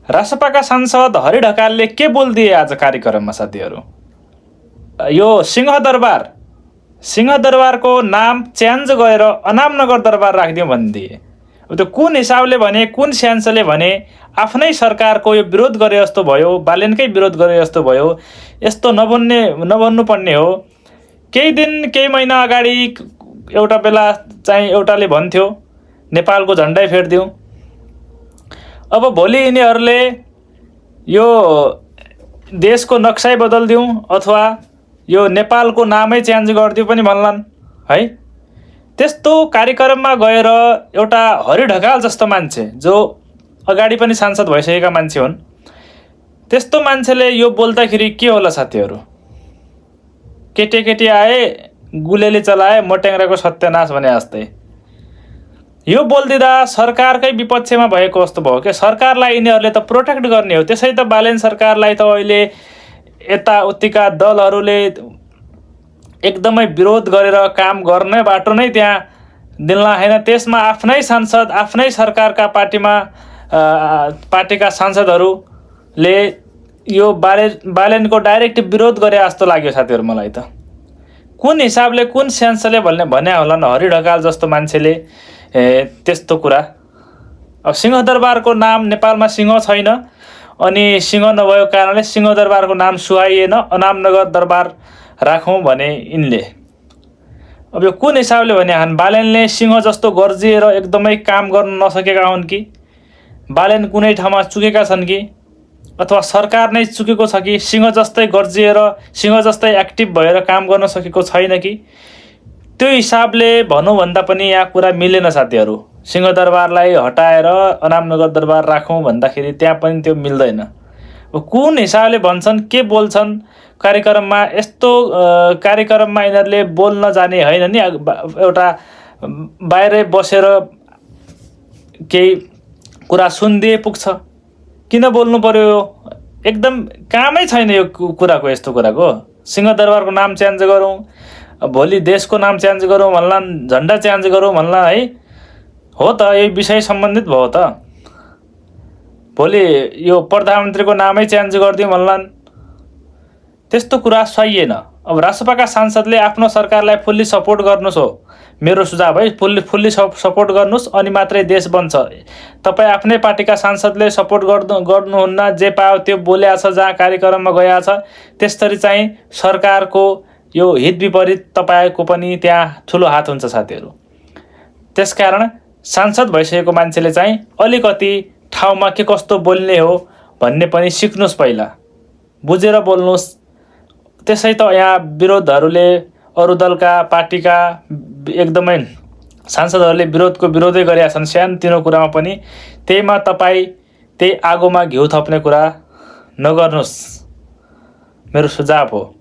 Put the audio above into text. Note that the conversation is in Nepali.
रासपाका सांसद हरि ढकालले के बोलिदिए आज कार्यक्रममा साथीहरू? यो सिंहदरबारको नाम चेन्ज गरेर अनामनगर दरबार राखिदिउँ भनिदिए। त्यो कुन हिसाबले भने, कुन सेन्सले भने? आफ्नै सरकारको यो विरोध गरे जस्तो भयो, बालेनकै विरोध गरे जस्तो भयो। यस्तो नभन्नुपर्ने हो। केही दिन केही महिना अगाडि एउटा बेला चाहिँ एउटाले भन्थ्यो नेपालको झन्डै फेर्दिउँ। अब भोलि यिनीहरूले यो देशको नक्सै बदल्दिउँ अथवा यो नेपालको नामै चेन्ज गरिदिउँ पनि भन्लान् है। त्यस्तो कार्यक्रममा गएर एउटा हरि ढकाल जस्तो मान्छे, जो अगाडि पनि सांसद भइसकेका मान्छे हुन्, त्यस्तो मान्छेले यो बोल्दाखेरि के होला साथीहरू? केटी आए, गुलेली चलाए, मट्याङ्ग्राको सत्यानाश भने जस्तै। यो बोलिदिँदा सरकारकै विपक्षमा भएको जस्तो भयो क्या। सरकारलाई यिनीहरूले त प्रोटेक्ट गर्ने हो। त्यसै त बालेन सरकारलाई त अहिले यताउतिका दलहरूले एकदमै विरोध गरेर काम गर्ने बाटो नै त्यहाँ दिल्ला होइन। त्यसमा आफ्नै सांसद, आफ्नै सरकारका पार्टीका सांसदहरूले यो बालेनको डाइरेक्ट विरोध गरे जस्तो लाग्यो साथीहरू मलाई त। कुन हिसाबले, कुन सेन्सले भने होला न हरि ढकाल जस्तो मान्छेले त्यस्तो कुरा? अब सिंहदरबारको नाम नेपालमा सिंह छैन, अनि सिंह नभएको कारणले सिंहदरबारको नाम सुहाइएन, अनामनगर दरबार राखौँ भने यिनले। अब यो कुन हिसाबले भने हान? बालेनले सिंह जस्तो गर्जिएर एकदमै काम गर्न नसकेका हुन् कि? बालेन कुनै ठाउँमा चुकेका छन् कि? अथवा सरकार नै चुकेको छ कि? सिंह जस्तै गर्जिएर, सिंह जस्तै एक्टिभ भएर काम गर्न सकेको छैन कि? त्यो हिसाबले भनौँ भन्दा पनि यहाँ कुरा मिलेन साथीहरू। सिंहदरबारलाई हटाएर अनामनगर दरबार राखौँ भन्दाखेरि त्यहाँ पनि त्यो मिल्दैन। कुन हिसाबले भन्छन्, के बोल्छन् कार्यक्रममा? यस्तो कार्यक्रममा यिनीहरूले बोल्न जाने होइन नि। एउटा बाहिरै बसेर केही कुरा सुनिदिए पुग्छ। किन बोल्नु पर्यो? एकदम कामै छैन यो कुराको, यस्तो कुराको। सिंहदरबारको नाम चेन्ज गरौँ, भोलि देशको नाम चेन्ज गरौँ भन्लान्, झन्डा चेन्ज गरौँ भन्ला है। हो त, यही विषय सम्बन्धित भयो त। भोलि यो प्रधानमन्त्रीको नामै चेन्ज गरिदिउँ भन्लान्। त्यस्तो कुरा सहिएन। अब रासपाका सांसदले आफ्नो सरकारलाई फुल्ली सपोर्ट गर्नुहोस् हो मेरो सुझाव है। फुल्ली सपोर्ट गर्नुहोस्, अनि मात्रै देश बन्छ। तपाईँ आफ्नै पार्टीका सांसदले सपोर्ट गर्नुहुन्न, जे पायो त्यो बोल्या छ, जहाँ कार्यक्रममा गया छ, त्यसरी चाहिँ सरकारको यो हित विपरीत तपाईँको पनि त्यहाँ ठुलो हात हुन्छ साथीहरू। त्यसकारण सांसद भइसकेको मान्छेले चाहिँ अलिकति ठाउँमा के कस्तो बोल्ने हो भन्ने पनि सिक्नुहोस्, पहिला बुझेर बोल्नुहोस्। त्यसै त यहाँ विरोधहरूले, अरू दलका पार्टीका एकदमै सांसदहरूले विरोधै गरेका छन् सानोतिनो कुरामा पनि। त्यहीमा तपाईँ त्यही आगोमा घिउ थप्ने कुरा नगर्नुहोस्, मेरो सुझाव हो।